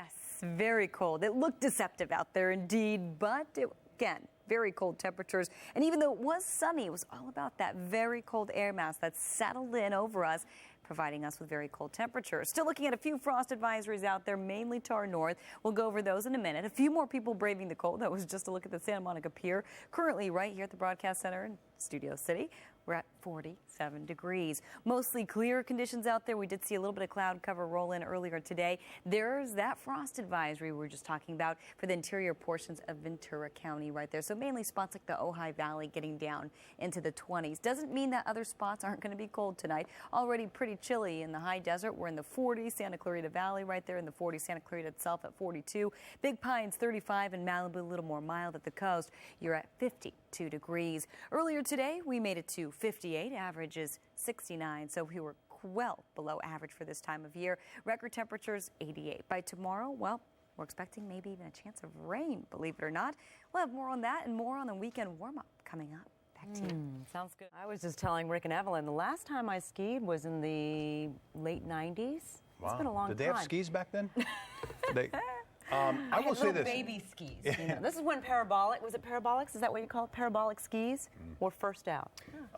Yes, very cold. It looked deceptive out there indeed, but again, very cold temperatures. And even though it was sunny, it was all about that very cold air mass that settled in over us, providing us with very cold temperatures. Still looking at a few frost advisories out there, mainly to our north. We'll go over those in a minute. A few more people braving the cold. That was just a look at the Santa Monica Pier. Currently right here at the Broadcast Center in Studio City, we're at 47 degrees. Mostly clear conditions out there. We did see a little bit of cloud cover roll in earlier today. There's that frost advisory we were just talking about for the interior portions of Ventura County right there. So mainly spots like the Ojai Valley getting down into the 20s. Doesn't mean that other spots aren't going to be cold tonight. Already pretty chilly in the high desert. We're in the 40s. Santa Clarita Valley right there in the 40s. Santa Clarita itself at 42. Big Pines 35 and Malibu a little more mild at the coast. You're at 52 degrees. Earlier today we made it to 58, averages 69, so we were well below average for this time of year. Record temperatures 88. By tomorrow, well, we're expecting maybe even a chance of rain, believe it or not. We'll have more on that and more on the weekend warm-up coming up. Back to you. Sounds good. I was just telling Rick and Evelyn, the last time I skied was in the late 90s. Wow. It's been a long time. Did they have skis back then? I will say this. Baby skis. You know. This is when was it parabolics? Is that what you call it? Parabolic skis were first out.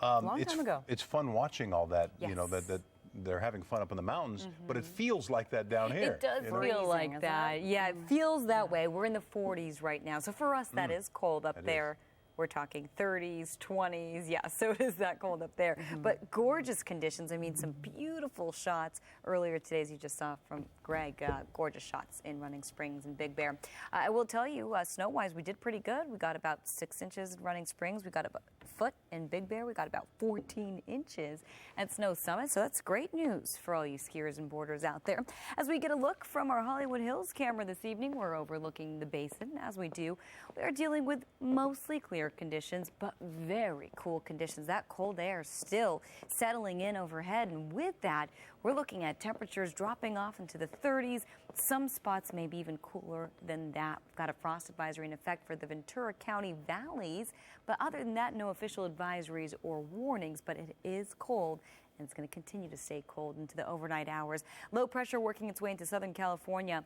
A long time ago. It's fun watching all that, Yes. you know, that they're having fun up in the mountains, but it feels like that down here. It does feel like that. Yeah, it feels that way. We're in the 40s right now. So for us, that is cold up there. We're talking 30s, 20s. Yeah, so it is that cold up there. But gorgeous conditions. I mean, some beautiful shots earlier today, as you just saw from Greg. Gorgeous shots in Running Springs and Big Bear. I will tell you, snow-wise, we did pretty good. We got about 6 inches in Running Springs. We got about a foot in Big Bear. We got about 14 inches at Snow Summit. So that's great news for all you skiers and boarders out there. As we get a look from our Hollywood Hills camera this evening, we're overlooking the basin. As we do, we are dealing with mostly clear conditions, but very cool conditions. That cold air still settling in overhead, and with that, we're looking at temperatures dropping off into the 30s. Some spots maybe even cooler than that. We've got a frost advisory in effect for the Ventura County valleys, but other than that, no official advisories or warnings, but it is cold. And it's going to continue to stay cold into the overnight hours. Low pressure working its way into Southern California.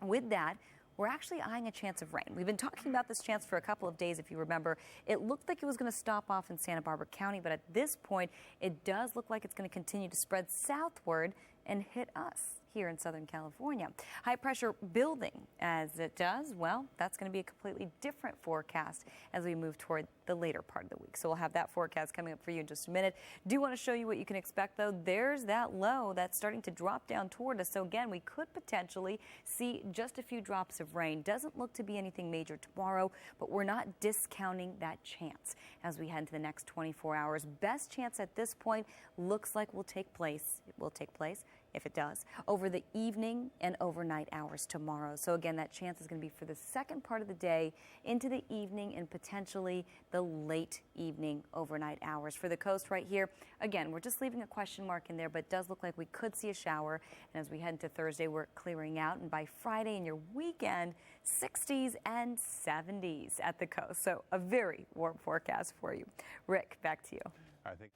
With that, we're actually eyeing a chance of rain. We've been talking about this chance for a couple of days, if you remember. It looked like it was going to stop off in Santa Barbara County, but at this point, it does look like it's going to continue to spread southward and hit us here in Southern California. High pressure building as it does, well, that's going to be a completely different forecast as we move toward the later part of the week. So we'll have that forecast coming up for you in just a minute. Do want to show you what you can expect, though. There's that low that's starting to drop down toward us. So again, we could potentially see just a few drops of rain. Doesn't look to be anything major tomorrow, but we're not discounting that chance as we head into the next 24 hours. Best chance at this point looks like will take place. It will take place, if it does, over the evening and overnight hours tomorrow. So again, that chance is going to be for the second part of the day into the evening and potentially the late evening overnight hours. For the coast right here, again, we're just leaving a question mark in there, but it does look like we could see a shower. And as we head into Thursday, we're clearing out. And by Friday and your weekend, 60s and 70s at the coast. So a very warm forecast for you. Rick, back to you. I think.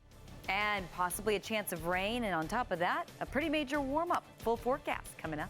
And possibly a chance of rain, and on top of that, a pretty major warm-up. Full forecast coming up.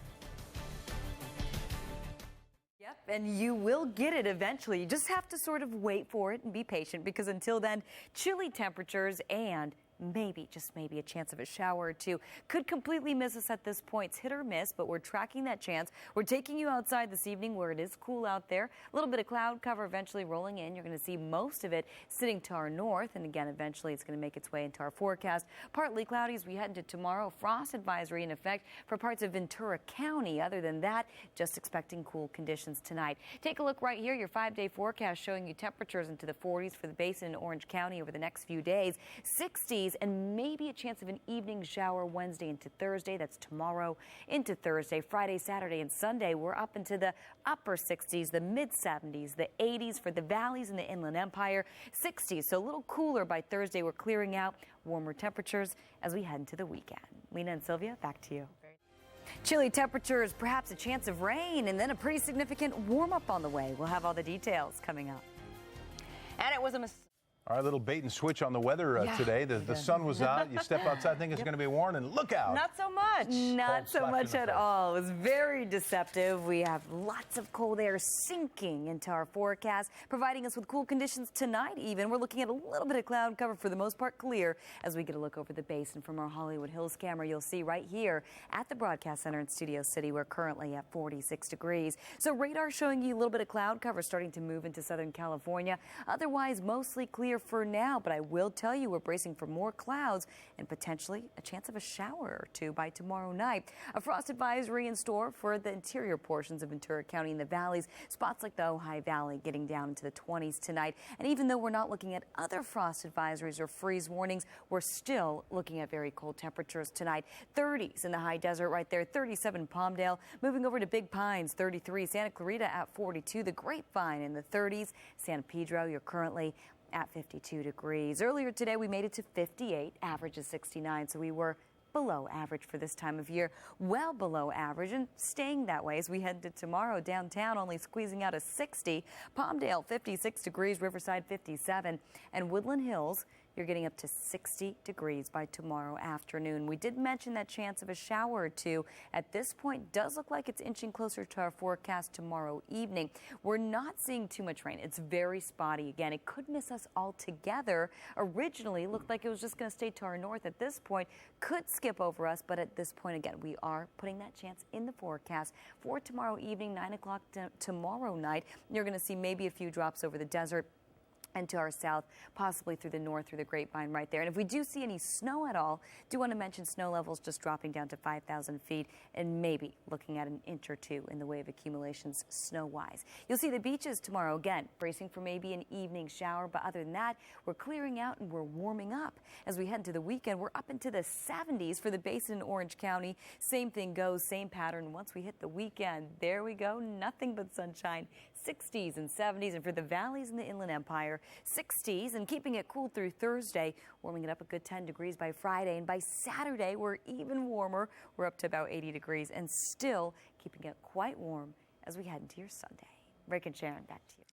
Yep, and you will get it eventually. You just have to sort of wait for it and be patient, because until then, chilly temperatures and maybe, just maybe, a chance of a shower or two could completely miss us at this point. It's hit or miss, but we're tracking that chance. We're taking you outside this evening where it is cool out there. A little bit of cloud cover eventually rolling in. You're going to see most of it sitting to our north, and again, eventually it's going to make its way into our forecast. Partly cloudy as we head into tomorrow. Frost advisory in effect for parts of Ventura County. Other than that, just expecting cool conditions tonight. Take a look right here, your 5-day forecast showing you temperatures into the 40s for the basin in Orange County over the next few days. 60s and maybe a chance of an evening shower Wednesday into Thursday. That's tomorrow into Thursday. Friday, Saturday, and Sunday, we're up into the upper 60s, the mid 70s, the 80s for the valleys and the Inland Empire. 60s, so a little cooler by Thursday. We're clearing out warmer temperatures as we head into the weekend. Lena and Sylvia, back to you. Chilly temperatures, perhaps a chance of rain, and then a pretty significant warm-up on the way. We'll have all the details coming up. And it was a mistake. All right, little bait and switch on the weather today. The sun was out. You step outside, think it's going to be warm, and look out. Not so much. Not so much at all. It was very deceptive. We have lots of cold air sinking into our forecast, providing us with cool conditions tonight even. We're looking at a little bit of cloud cover, for the most part clear. As we get a look over the basin from our Hollywood Hills camera, you'll see right here at the broadcast center in Studio City, we're currently at 46 degrees. So radar showing you a little bit of cloud cover starting to move into Southern California. Otherwise, mostly clear for now, but I will tell you we're bracing for more clouds and potentially a chance of a shower or two by tomorrow night. A frost advisory in store for the interior portions of Ventura County and the valleys. Spots like the Ojai Valley getting down into the 20s tonight. And even though we're not looking at other frost advisories or freeze warnings, we're still looking at very cold temperatures tonight. 30s in the high desert right there, 37 Palmdale. Moving over to Big Pines, 33. Santa Clarita at 42. The Grapevine in the 30s. San Pedro, you're currently at 52 degrees. Earlier today, we made it to 58, average is 69, so we were below average for this time of year, well below average, and staying that way as we head to tomorrow. Downtown only squeezing out a 60, Palmdale 56 degrees, Riverside 57, and Woodland Hills, you're getting up to 60 degrees by tomorrow afternoon. We did mention that chance of a shower or two. At this point, does look like it's inching closer to our forecast tomorrow evening. We're not seeing too much rain. It's very spotty. Again, it could miss us altogether. Originally, it looked like it was just going to stay to our north. At this point, could skip over us, but at this point, again, we are putting that chance in the forecast for tomorrow evening, 9 o'clock tomorrow night. You're going to see maybe a few drops over the desert and to our south, possibly through the north, through the Grapevine right there. And if we do see any snow at all, do want to mention snow levels just dropping down to 5,000 feet and maybe looking at an inch or two in the way of accumulations snow-wise. You'll see the beaches tomorrow, again, bracing for maybe an evening shower. But other than that, we're clearing out and we're warming up. As we head into the weekend, we're up into the 70s for the basin in Orange County. Same thing goes, same pattern. Once we hit the weekend, there we go, nothing but sunshine. 60s and 70s, and for the valleys in the Inland Empire, 60s, and keeping it cool through Thursday, warming it up a good 10 degrees by Friday, and by Saturday we're even warmer. We're up to about 80 degrees and still keeping it quite warm as we head into your Sunday. Rick and Sharon, back to you.